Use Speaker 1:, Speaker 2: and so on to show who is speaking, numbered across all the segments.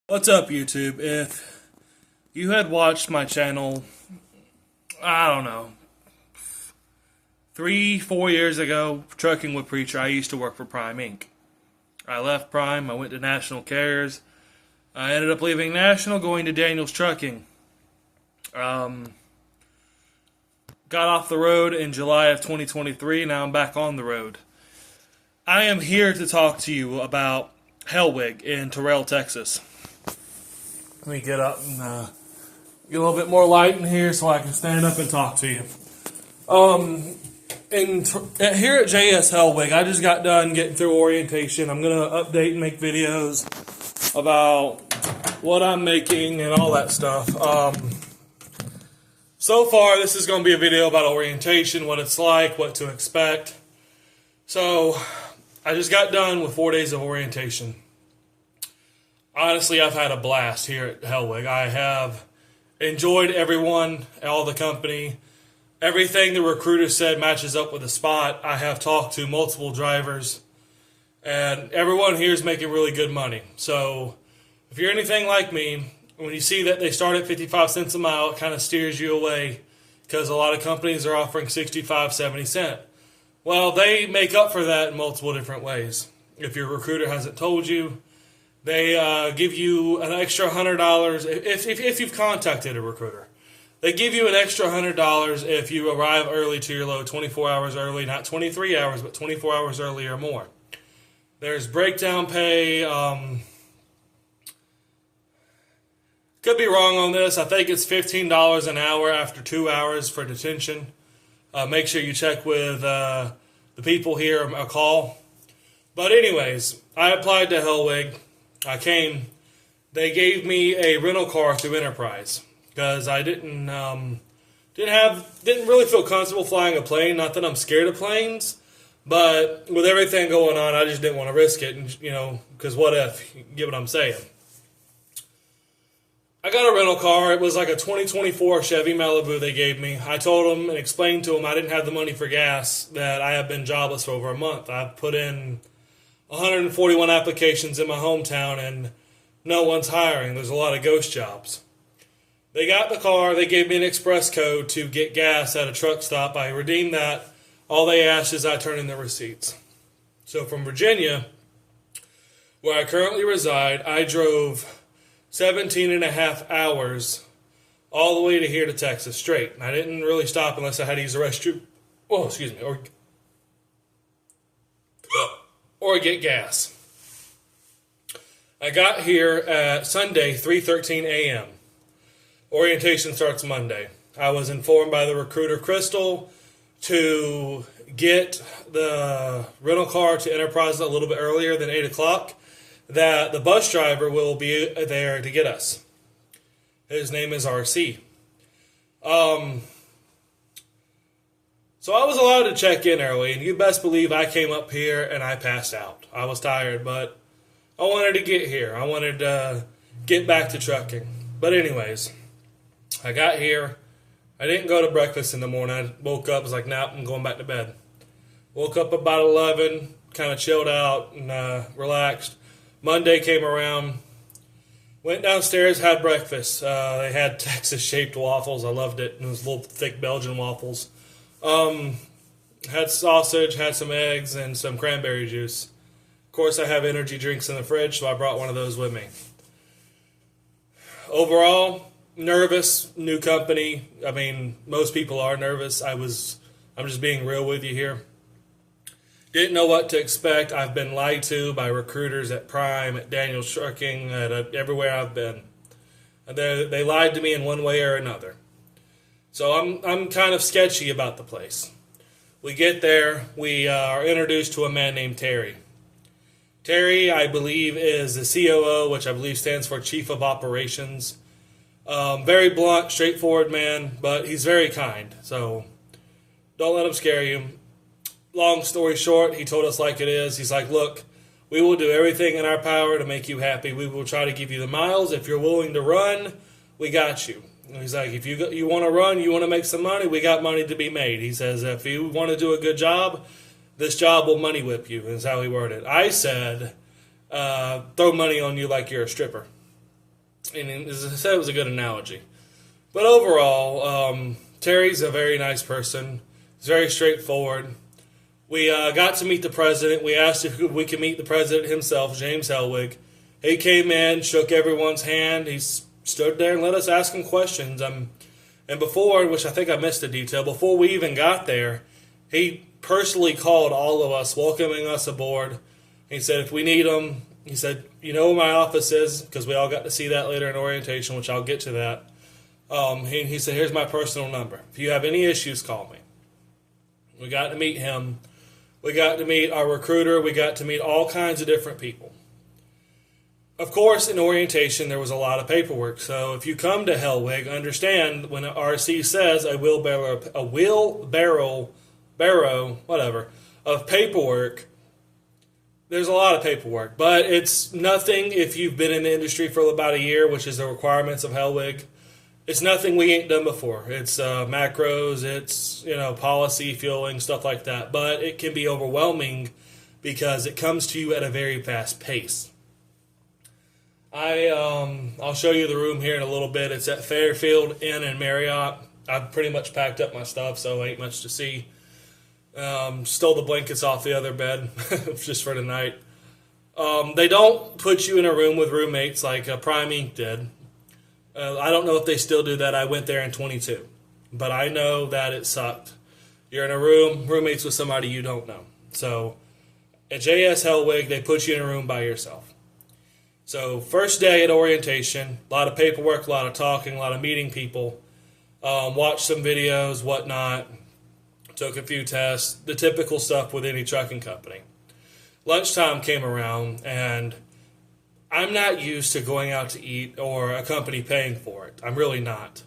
Speaker 1: What's up, YouTube? If you had watched my channel, I don't know, 3-4 years ago, Trucking with Preacher, I used to work for Prime Inc. I left Prime, I went to National Carriers. I ended up leaving National, going to Daniels Trucking. Got off the road in July of 2023, now I'm back on the road. I am here to talk to you about Hellwig in Terrell, Texas. Let me get up and get a little bit more light in here so I can stand up and talk to you. Here at JS Hellwig, I just got done getting through orientation. I'm going to update and make videos about what I'm making and all that stuff. So far, this is going to be a video about orientation, what it's like, what to expect. So, I just got done with 4 days of orientation. Honestly, I've had a blast here at Hellwig. I have enjoyed everyone, all the company. Everything the recruiter said matches up with the spot. I have talked to multiple drivers, and everyone here is making really good money. So, if you're anything like me, when you see that they start at 55 cents a mile, it kind of steers you away because a lot of companies are offering 65, 70 cents. Well, they make up for that in multiple different ways. If your recruiter hasn't told you, they give you an extra $100 if you've contacted a recruiter. They give you an extra $100 if you arrive early to your load, 24 hours early, not 23 hours, but 24 hours early or more. There's breakdown pay. Could be wrong on this. I think it's $15 an hour after 2 hours for detention. Make sure you check with the people here a call. But anyways, I applied to Hellwig. I came. They gave me a rental car through Enterprise because I didn't really feel comfortable flying a plane. Not that I'm scared of planes, but with everything going on, I just didn't want to risk it. And because what if? You get what I'm saying? I got a rental car. It was like a 2024 Chevy Malibu they gave me. I told them and explained to them I didn't have the money for gas, that I have been jobless for over a month. I've put in 141 applications in my hometown, and no one's hiring. There's a lot of ghost jobs. They got the car. They gave me an express code to get gas at a truck stop. I redeemed that. All they asked is I turn in the receipts. So from Virginia, where I currently reside, I drove 17 and a half hours all the way to here to Texas straight. And I didn't really stop unless I had to use the restroom. Oh, excuse me. Or get gas. I got here at Sunday, 3:13 a.m. Orientation starts Monday. I was informed by the recruiter, Crystal, to get the rental car to Enterprise a little bit earlier than 8 o'clock, that the bus driver will be there to get us. His name is RC. So I was allowed to check in early, and you best believe I came up here and I passed out. I was tired, but I wanted to get here. I wanted to get back to trucking. But anyways, I got here. I didn't go to breakfast in the morning. I woke up, was like, nah, I'm going back to bed. Woke up about 11, kind of chilled out and relaxed. Monday came around. Went downstairs, had breakfast. They had Texas-shaped waffles. I loved it. It was little thick Belgian waffles. Had sausage, had some eggs, and some cranberry juice. Of course, I have energy drinks in the fridge, so I brought one of those with me. Overall, nervous, new company. I mean, most people are nervous. I'm just being real with you here. Didn't know what to expect. I've been lied to by recruiters at Prime, at Daniels Trucking, everywhere I've been. They lied to me in one way or another. So I'm kind of sketchy about the place. We get there. We are introduced to a man named Terry. Terry, I believe, is the COO, which I believe stands for Chief of Operations. Very blunt, straightforward man, but he's very kind. So don't let him scare you. Long story short, he told us like it is. He's like, look, we will do everything in our power to make you happy. We will try to give you the miles. If you're willing to run, we got you. And he's like, if you want to run, you want to make some money, we got money to be made. He says, if you want to do a good job, this job will money whip you, is how he worded it. I said, throw money on you like you're a stripper. And as I said, it was a good analogy. But overall, Terry's a very nice person. He's very straightforward. We got to meet the president. We asked if we could meet the president himself, James Hellwig. He came in, shook everyone's hand. He stood there and let us ask him questions. And before, which I think I missed a detail, before we even got there, he personally called all of us, welcoming us aboard. He said, if we need him, he said, you know where my office is, because we all got to see that later in orientation, which I'll get to that. He said, here's my personal number. If you have any issues, call me. We got to meet him. We got to meet our recruiter. We got to meet all kinds of different people. Of course, in orientation, there was a lot of paperwork. So if you come to Hellwig, understand when an RC says a wheelbarrow, whatever, of paperwork, there's a lot of paperwork. But it's nothing if you've been in the industry for about a year, which is the requirements of Hellwig. It's nothing we ain't done before. It's macros, it's policy, fueling, stuff like that. But it can be overwhelming because it comes to you at a very fast pace. I'll show you the room here in a little bit. It's at Fairfield Inn and Marriott. I've pretty much packed up my stuff, so ain't much to see. Stole the blankets off the other bed just for tonight. They don't put you in a room with roommates like Prime Inc. did. I don't know if they still do that. I went there in 22. But I know that it sucked. You're in a room, roommates with somebody you don't know. So at JS Hellwig, they put you in a room by yourself. So first day at orientation, a lot of paperwork, a lot of talking, a lot of meeting people. Watched some videos, whatnot. Took a few tests. The typical stuff with any trucking company. Lunchtime came around, and I'm not used to going out to eat or a company paying for it. I'm really not.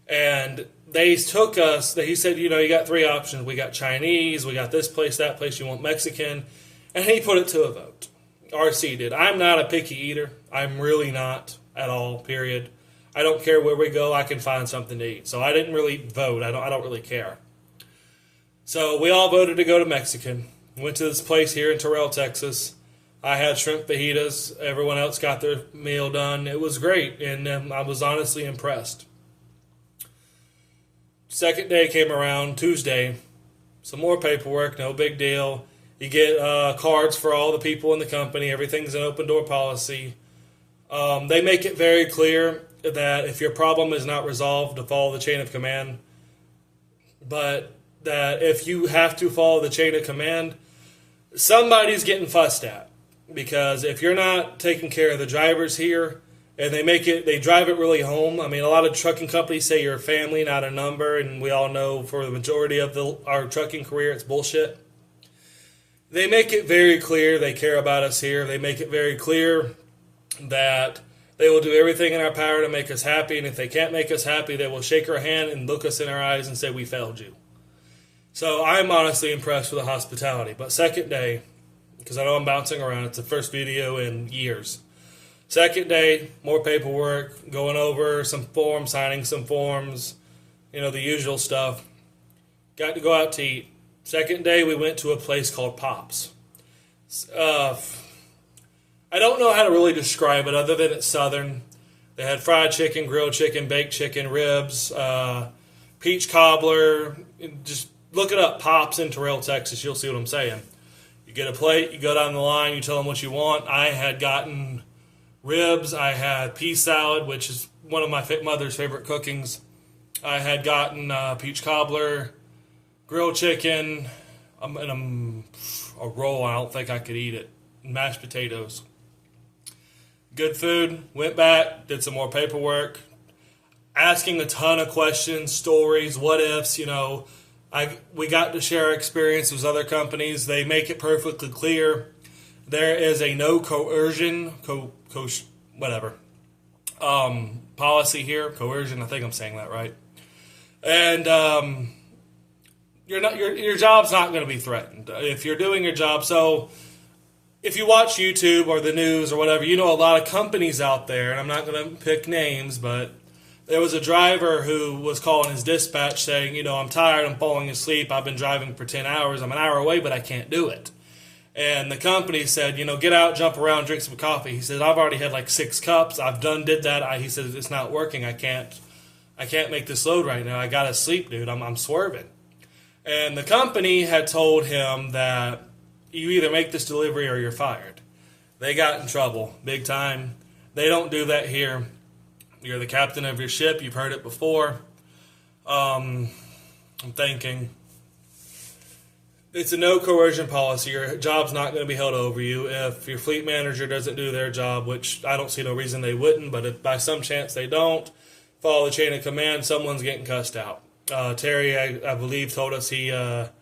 Speaker 1: And they took us, he said, you got three options. We got Chinese, we got this place, that place, you want Mexican. And he put it to a vote. RC did. I'm not a picky eater. I'm really not at all, period. I don't care where we go. I can find something to eat. So I didn't really vote. I don't really care. So we all voted to go to Mexican. Went to this place here in Terrell, Texas. I had shrimp fajitas. Everyone else got their meal done. It was great, and I was honestly impressed. Second day came around, Tuesday. Some more paperwork, no big deal. You get cards for all the people in the company. Everything's an open door policy. They make it very clear that if your problem is not resolved, to follow the chain of command. But that if you have to follow the chain of command, somebody's getting fussed at. Because if you're not taking care of the drivers here, and they drive it really home. I mean, a lot of trucking companies say you're a family, not a number, and we all know for the majority of our trucking career, it's bullshit. They make it very clear they care about us here. They make it very clear that they will do everything in our power to make us happy, and if they can't make us happy, they will shake our hand and look us in our eyes and say, we failed you. So I'm honestly impressed with the hospitality. But second day, because I know I'm bouncing around, it's the first video in years. Second day, more paperwork, going over some forms, signing some forms, the usual stuff. Got to go out to eat. Second day, we went to a place called Pops. I don't know how to really describe it other than it's southern. They had fried chicken, grilled chicken, baked chicken, ribs, peach cobbler. Just look it up, Pops in Terrell, Texas. You'll see what I'm saying. You get a plate, you go down the line, you tell them what you want. I had gotten ribs. I had pea salad, which is one of my mother's favorite cookings. I had gotten peach cobbler, grilled chicken, and a roll. I don't think I could eat it. Mashed potatoes. Good food. Went back, did some more paperwork, asking a ton of questions, stories, what ifs. We got to share our experience with other companies. They make it perfectly clear. There is a no coercion, policy here. Coercion, I think I'm saying that right. And your job's not going to be threatened if you're doing your job. So if you watch YouTube or the news or whatever, a lot of companies out there, and I'm not going to pick names, but there was a driver who was calling his dispatch saying, I'm tired, I'm falling asleep, I've been driving for 10 hours, I'm an hour away, but I can't do it. And the company said, get out, jump around, drink some coffee. He said, I've already had like 6 cups. Did that. He said, it's not working. I can't make this load right now. I gotta sleep, dude. I'm swerving. And the company had told him that you either make this delivery or you're fired. They got in trouble big time. They don't do that here. You're the captain of your ship. You've heard it before. I'm thinking it's a no coercion policy. Your job's not going to be held over you. If your fleet manager doesn't do their job, which I don't see no reason they wouldn't, but if by some chance they don't follow the chain of command, someone's getting cussed out. Terry, I believe, told us he had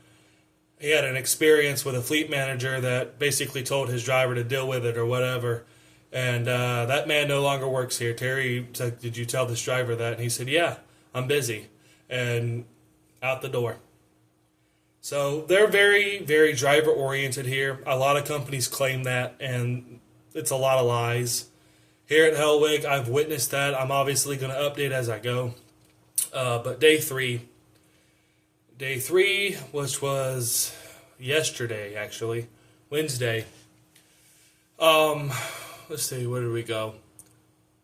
Speaker 1: an experience with a fleet manager that basically told his driver to deal with it or whatever. And that man no longer works here. Terry said, did you tell this driver that? And he said, yeah, I'm busy. And out the door. So they're very, very driver-oriented here. A lot of companies claim that, and it's a lot of lies. Here at Hellwig, I've witnessed that. I'm obviously going to update as I go. But day three, which was yesterday, actually, Wednesday. Let's see, where did we go?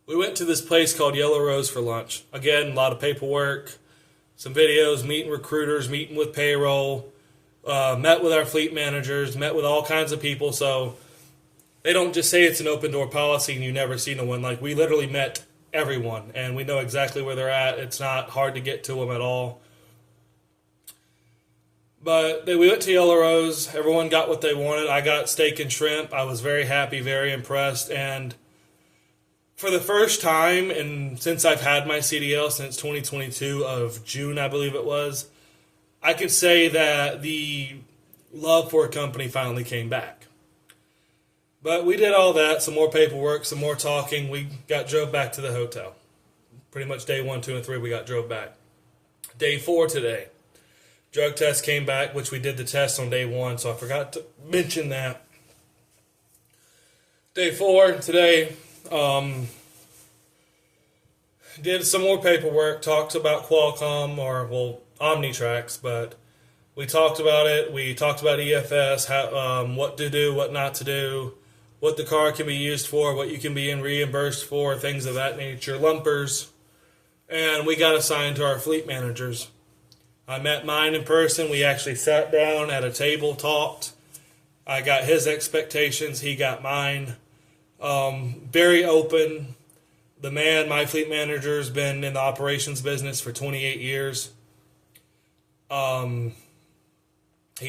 Speaker 1: We went to this place called Yellow Rose for lunch. Again, a lot of paperwork, some videos, meeting recruiters, meeting with payroll, met with our fleet managers, met with all kinds of people. So they don't just say it's an open door policy and you never see no one. Like, we literally met everyone and we know exactly where they're at. It's not hard to get to them at all. But we went to Yellow Rose. Everyone got what they wanted. I got steak and shrimp. I was very happy, very impressed. And for the first time, and since I've had my CDL since 2022 of June, I believe it was, I could say that the love for a company finally came back. But we did all that, some more paperwork, some more talking. We drove back to the hotel. Pretty much day 1, 2, and 3, we drove back. Day 4 today. Drug test came back, which we did the test on day 1, so I forgot to mention that. Day 4 today, did some more paperwork, talked about Qualcomm, Omnitrax, but we talked about it. We talked about EFS, how, what to do, what not to do, what the car can be used for, what you can be reimbursed for, things of that nature, lumpers, and we got assigned to our fleet managers. I met mine in person. We actually sat down at a table, talked. I got his expectations. He got mine. Very open. The man, my fleet manager, has been in the operations business for 28 years. He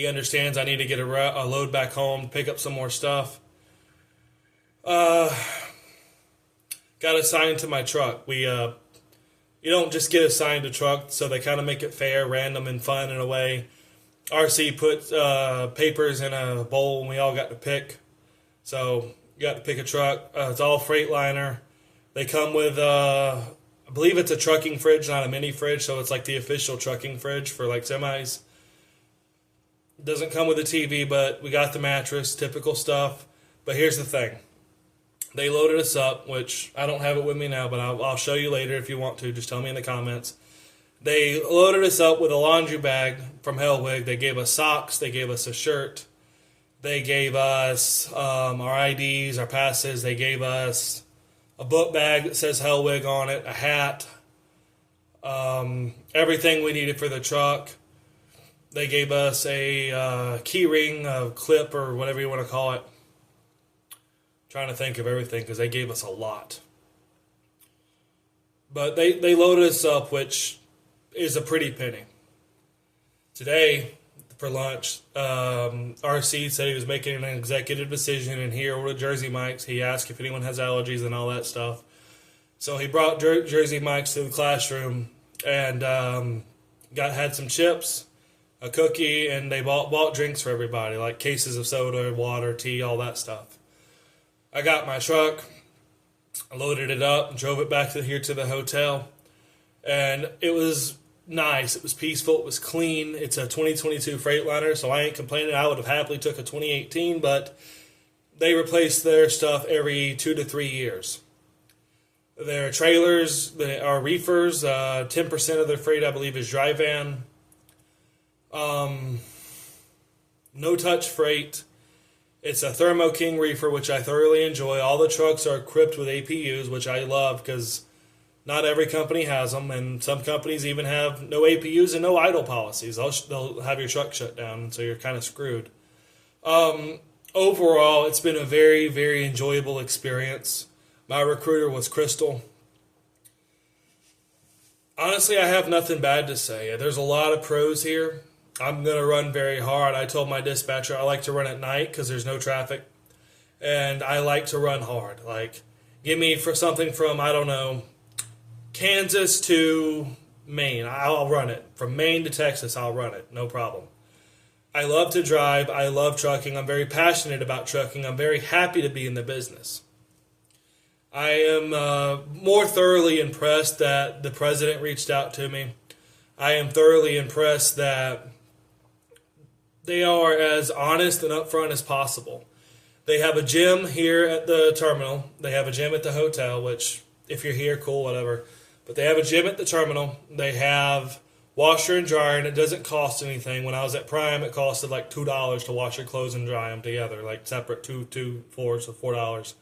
Speaker 1: understands I need to get a load back home, pick up some more stuff. Got assigned to my truck. You don't just get assigned a truck, so they kind of make it fair, random, and fun in a way. RC put papers in a bowl, and we all got to pick. So you got to pick a truck. It's all Freightliner. They come with, I believe it's a trucking fridge, not a mini fridge, so it's like the official trucking fridge for like semis. Doesn't come with a TV, but we got the mattress, typical stuff. But here's the thing. They loaded us up, which I don't have it with me now, but I'll show you later if you want to. Just tell me in the comments. They loaded us up with a laundry bag from Hellwig. They gave us socks. They gave us a shirt. They gave us our IDs, our passes. They gave us a book bag that says Hellwig on it, a hat, everything we needed for the truck. They gave us a key ring, a clip, or whatever you want to call it. Trying to think of everything because they gave us a lot. But they loaded us up, which is a pretty penny. Today, for lunch, RC said he was making an executive decision, and he ordered Jersey Mike's. He asked if anyone has allergies and all that stuff. So he brought Jersey Mike's to the classroom and had some chips, a cookie, and they bought drinks for everybody, like cases of soda, water, tea, all that stuff. I got my truck, I loaded it up, and drove it back here to the hotel, and it was nice. It was peaceful. It was clean. It's a 2022 Freightliner, so I ain't complaining. I would have happily took a 2018, but they replace their stuff every 2 to 3 years. Their trailers are reefers. 10% of their freight, I believe, is dry van. No touch freight. It's a Thermo King reefer, which I thoroughly enjoy. All the trucks are equipped with APUs, which I love because not every company has them, and some companies even have no APUs and no idle policies. They'll have your truck shut down, so you're kind of screwed. Overall, it's been a very, very enjoyable experience. My recruiter was Crystal. Honestly, I have nothing bad to say. There's a lot of pros here. I'm going to run very hard. I told my dispatcher I like to run at night because there's no traffic. And I like to run hard. Like, give me for something from, I don't know, Kansas to Maine. I'll run it. From Maine to Texas, I'll run it. No problem. I love to drive. I love trucking. I'm very passionate about trucking. I'm very happy to be in the business. I am more thoroughly impressed that the president reached out to me. I am thoroughly impressed that they are as honest and upfront as possible. They have a gym here at the terminal. They have a gym at the hotel, which, if you're here, cool, whatever. But they have a gym at the terminal. They have washer and dryer, and it doesn't cost anything. When I was at Prime, it costed like $2 to wash your clothes and dry them together, like separate, two floors, so $4.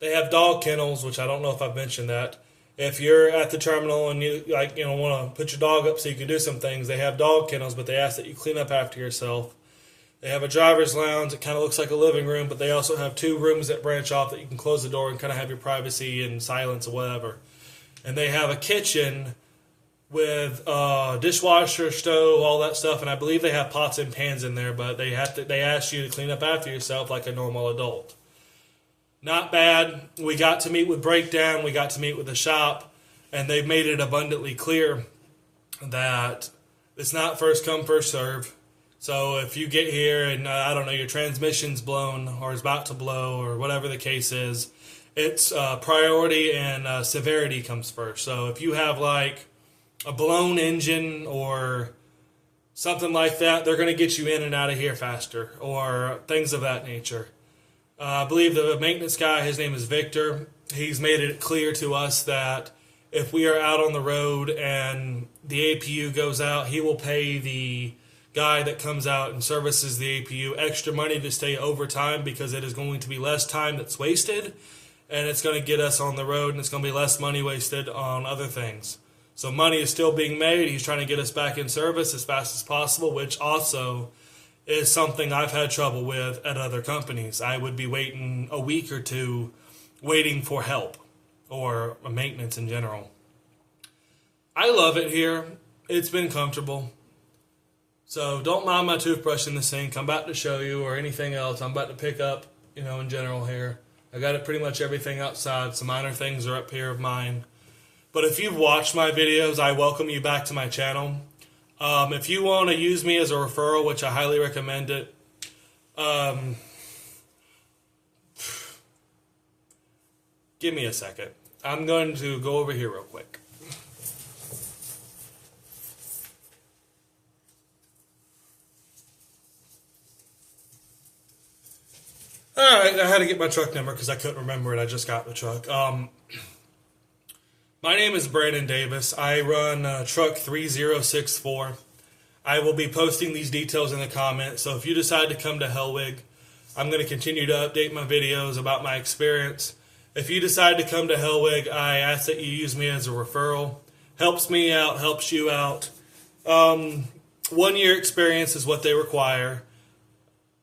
Speaker 1: They have dog kennels, which I don't know if I've mentioned that. If you're at the terminal and you want to put your dog up so you can do some things, they have dog kennels, but they ask that you clean up after yourself. They have a driver's lounge. It kind of looks like a living room, but they also have 2 rooms that branch off that you can close the door and kind of have your privacy and silence or whatever. And they have a kitchen with dishwasher, stove, all that stuff, and I believe they have pots and pans in there, but they ask you to clean up after yourself like a normal adult. Not bad. We got to meet with Breakdown. We got to meet with the shop, and they've made it abundantly clear that it's not first come, first serve. So if you get here and, I don't know, your transmission's blown or is about to blow or whatever the case is, it's priority and severity comes first. So if you have like a blown engine or something like that, they're going to get you in and out of here faster or things of that nature. I believe the maintenance guy, his name is Victor, he's made it clear to us that if we are out on the road and the APU goes out, he will pay the guy that comes out and services the APU extra money to stay overtime because it is going to be less time that's wasted and it's going to get us on the road and it's going to be less money wasted on other things. So money is still being made. He's trying to get us back in service as fast as possible, which also is something I've had trouble with at other companies. I would be waiting a week or two waiting for help or maintenance in general. I love it here. It's been comfortable. So don't mind my toothbrush in the sink. I'm about to show you or anything else I'm about to pick up, in general here. I got it pretty much everything outside. Some minor things are up here of mine. But if you've watched my videos, I welcome you back to my channel. If you want to use me as a referral, which I highly recommend it, give me a second. I'm going to go over here real quick. Alright, I had to get my truck number because I couldn't remember it. I just got the truck. My name is Brandon Davis. I run truck 3064. I will be posting these details in the comments, so if you decide to come to Hellwig, I'm going to continue to update my videos about my experience. If you decide to come to Hellwig, I ask that you use me as a referral. Helps me out, helps you out. 1 year experience is what they require.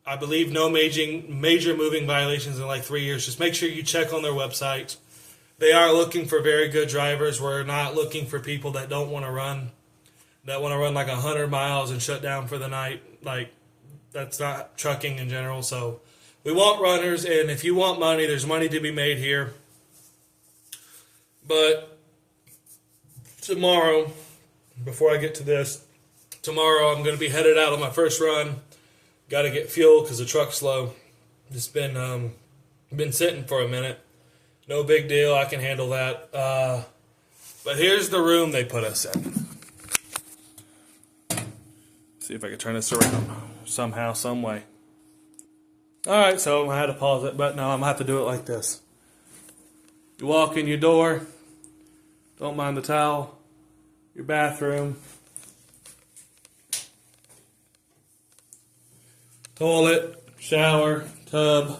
Speaker 1: I believe no major moving violations in like 3 years. Just make sure you check on their website. They are looking for very good drivers. We're not looking for people that don't want to run, that want to run like 100 miles and shut down for the night. Like, that's not trucking in general. So we want runners, and if you want money, there's money to be made here. But tomorrow, before I get to this, tomorrow I'm going to be headed out on my first run. Got to get fuel because the truck's slow. Just been sitting for a minute. No big deal. I can handle that. But here's the room they put us in. See if I can turn this around somehow, some way. Alright, so I had to pause it, but no, I'm going to have to do it like this. You walk in your door. Don't mind the towel. Your bathroom. toilet, shower, tub,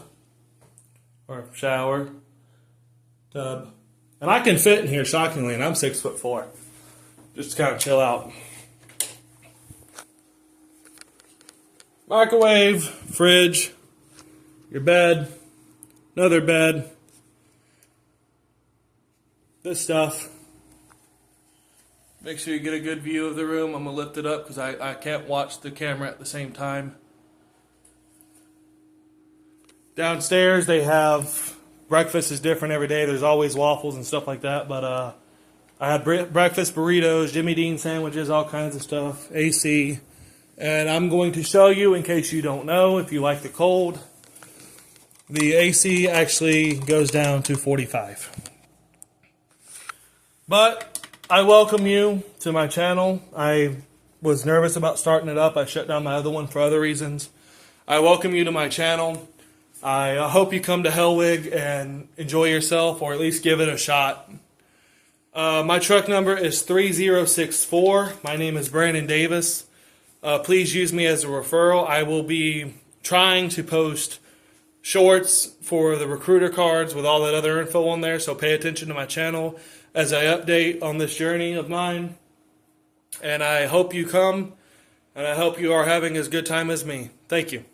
Speaker 1: or shower, tub. And I can fit in here, shockingly, and I'm 6'4". Just to kind of chill out. Microwave, fridge, your bed, another bed, this stuff. Make sure you get a good view of the room. I'm going to lift it up because I can't watch the camera at the same time. Downstairs they have, breakfast is different every day. There's always waffles and stuff like that. But I had breakfast burritos, Jimmy Dean sandwiches, all kinds of stuff, AC. And I'm going to show you, in case you don't know, if you like the cold, the AC actually goes down to 45. But I welcome you to my channel. I was nervous about starting it up. I shut down my other one for other reasons. I welcome you to my channel. I hope you come to Hellwig and enjoy yourself, or at least give it a shot. My truck number is 3064. My name is Brandon Davis. Please use me as a referral. I will be trying to post shorts for the recruiter cards with all that other info on there, so pay attention to my channel as I update on this journey of mine. And I hope you come, and I hope you are having as good time as me. Thank you.